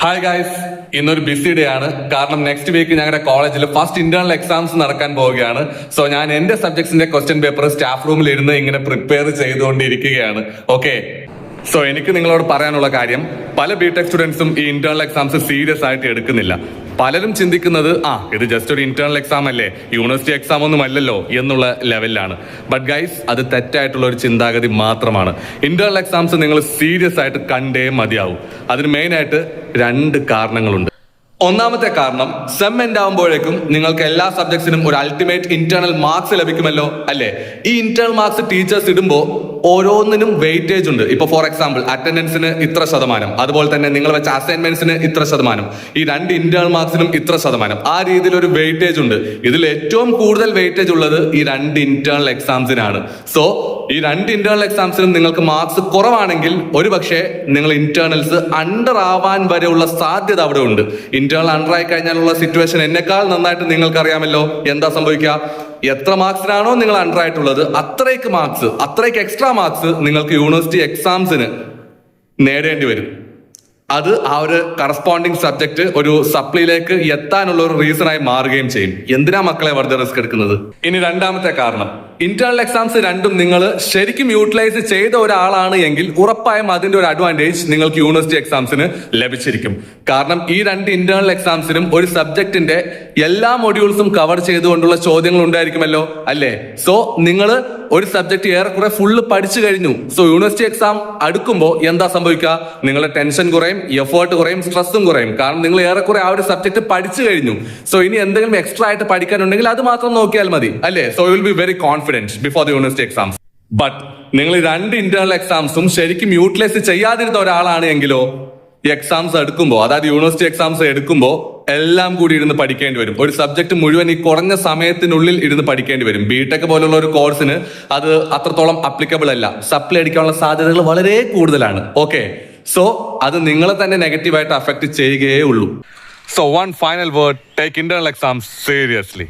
Hi guys, ഇന്നൊരു BC day ആണ്. കാരണം നെക്സ്റ്റ് വീക്ക് ഞങ്ങളുടെ കോളേജിൽ ഫസ്റ്റ് ഇന്റേണൽ എക്സാംസ് നടക്കാൻ പോവുകയാണ്. സോ ഞാൻ എന്റെ സബ്ജക്ട്സിന്റെ ക്വസ്റ്റ്യൻ പേപ്പർ സ്റ്റാഫ് റൂമിൽ ഇരുന്ന് ഇങ്ങനെ പ്രിപ്പയർ ചെയ്തുകൊണ്ടിരിക്കുകയാണ്. ഓക്കെ, സോ എനിക്ക് നിങ്ങളോട് പറയാനുള്ള കാര്യം, പല ബിടെക് സ്റ്റുഡൻസും ഈ ഇന്റേണൽ എക്സാംസ് സീരിയസ് ആയിട്ട് എടുക്കുന്നില്ല. പലരും ചിന്തിക്കുന്നത് ഇത് ജസ്റ്റ് ഒരു ഇന്റേണൽ എക്സാം അല്ലേ, യൂണിവേഴ്സിറ്റി എക്സാം ഒന്നും അല്ലല്ലോ എന്നുള്ള ലെവലിലാണ്. ബട്ട് ഗൈസ്, അത് തെറ്റായിട്ടുള്ള ഒരു ചിന്താഗതി മാത്രമാണ്. ഇന്റേണൽ എക്സാംസ് നിങ്ങൾ സീരിയസ് ആയിട്ട് കണ്ടേ മതിയാവും. അതിന് മെയിനായിട്ട് 2 കാരണങ്ങളുണ്ട്. ഒന്നാമത്തെ കാരണം, സെം എൻഡ് ആവുമ്പോഴേക്കും നിങ്ങൾക്ക് എല്ലാ സബ്ജക്ട്സിനും ഒരു അൾട്ടിമേറ്റ് ഇന്റേണൽ മാർക്സ് ലഭിക്കുമല്ലോ അല്ലേ. ഈ ഇന്റേണൽ മാർക്സ് ടീച്ചേഴ്സ് ഇടുമ്പോൾ ഓരോന്നിനും വെയിറ്റേജ് ഉണ്ട്. ഇപ്പൊ ഫോർ എക്സാമ്പിൾ, അറ്റൻഡൻസിന് ഇത്ര ശതമാനം, അതുപോലെ തന്നെ നിങ്ങൾ വെച്ച അസൈൻമെന്റ്സിന് ഇത്ര ശതമാനം, ഈ 2 ഇന്റേണൽ മാർക്സിനും ഇത്ര ശതമാനം, ആ രീതിയിൽ ഒരു വെയിറ്റേജ് ഉണ്ട്. ഇതിൽ ഏറ്റവും കൂടുതൽ വെയിറ്റേജ് ഉള്ളത് ഈ 2 ഇന്റേണൽ എക്സാംസിനാണ്. സോ ഈ 2 ഇന്റേണൽ എക്സാംസിനും നിങ്ങൾക്ക് മാർക്സ് കുറവാണെങ്കിൽ ഒരു പക്ഷേ നിങ്ങൾ ഇന്റേണൽസ് അണ്ടർ ആവാൻ വരെയുള്ള സാധ്യത അവിടെ ഉണ്ട്. ഇന്റേണൽ അണ്ടർ ആയി കഴിഞ്ഞാലുള്ള സിറ്റുവേഷൻ എന്നെക്കാൾ നന്നായിട്ട് നിങ്ങൾക്ക് അറിയാമല്ലോ. എന്താ സംഭവിക്കുക? എത്ര മാർക്സിനാണോ നിങ്ങൾ അണ്ടർ ആയിട്ടുള്ളത്, അത്രയ്ക്ക് എക്സ്ട്രാ മാർക്സ് നിങ്ങൾക്ക് യൂണിവേഴ്സിറ്റി എക്സാംസിന് നേടേണ്ടി വരും. അത് ആ ഒരു കറസ്പോണ്ടിങ് സബ്ജക്ട് ഒരു സപ്ലിയിലേക്ക് എത്താനുള്ള ഒരു റീസൺ ആയി മാറുകയും ചെയ്യും. എന്തിനാ മക്കളെ വെറുതെ റിസ്ക് എടുക്കുന്നത്? ഇനി രണ്ടാമത്തെ കാരണം, ഇന്റേണൽ എക്സാംസ് രണ്ടും നിങ്ങൾ ശരിക്കും യൂട്ടിലൈസ് ചെയ്ത ഒരാളാണ് എങ്കിൽ ഉറപ്പായും അതിന്റെ ഒരു അഡ്വാൻറ്റേജ് നിങ്ങൾക്ക് യൂണിവേഴ്സിറ്റി എക്സാംസിന് ലഭിച്ചിരിക്കും. കാരണം ഈ 2 ഇന്റേണൽ എക്സാംസിനും ഒരു സബ്ജക്റ്റിന്റെ എല്ലാ മൊഡ്യൂൾസും കവർ ചെയ്തുകൊണ്ടുള്ള ചോദ്യങ്ങൾ ഉണ്ടായിരിക്കുമല്ലോ അല്ലേ. സോ നിങ്ങൾ ഒരു സബ്ജക്ട് ഏറെക്കുറെ ഫുള്ള് പഠിച്ചു കഴിഞ്ഞു. സോ യൂണിവേഴ്സിറ്റി എക്സാം അടുക്കുമ്പോൾ എന്താ സംഭവിക്കുക? നിങ്ങളുടെ ടെൻഷൻ കുറയും, എഫേർട്ട് കുറയും, സ്ട്രെസ്സും കുറയും. കാരണം നിങ്ങൾ ഏറെക്കുറെ ആ ഒരു സബ്ജക്ട് പഠിച്ചു കഴിഞ്ഞു. സോ ഇനി എന്തെങ്കിലും എക്സ്ട്രാ ആയിട്ട് പഠിക്കാനുണ്ടെങ്കിൽ അത് മാത്രം നോക്കിയാൽ മതി അല്ലേ. So you will be very confident before the university exams. But നിങ്ങൾ 2 ഇന്റേണൽ എക്സാംസും ശരിക്കും യൂട്ടിലൈസ് ചെയ്യാതിരുന്ന ഒരാളാണ് എങ്കിലോ, ഈ എക്സാംസ് എടുക്കുമ്പോൾ, അതായത് യൂണിവേഴ്സിറ്റി എക്സാംസ് എടുക്കുമ്പോൾ എല്ലാം കൂടി ഇരുന്ന് പഠിക്കേണ്ടി വരും. ഒരു സബ്ജക്ട് മുഴുവൻ ഈ കുറഞ്ഞ സമയത്തിനുള്ളിൽ ഇരുന്ന് പഠിക്കേണ്ടി വരും. ബിടെക് പോലുള്ള ഒരു കോഴ്സിന് അത് അത്രത്തോളം അപ്ലിക്കബിൾ അല്ല. സപ്ലൈ അടിക്കാനുള്ള സാധ്യതകൾ വളരെ കൂടുതലാണ്. ഓക്കെ, സോ അത് നിങ്ങളെ തന്നെ നെഗറ്റീവായിട്ട് അഫക്ട് ചെയ്യുകയേ ഉള്ളൂ. So one final word, take internal exams seriously.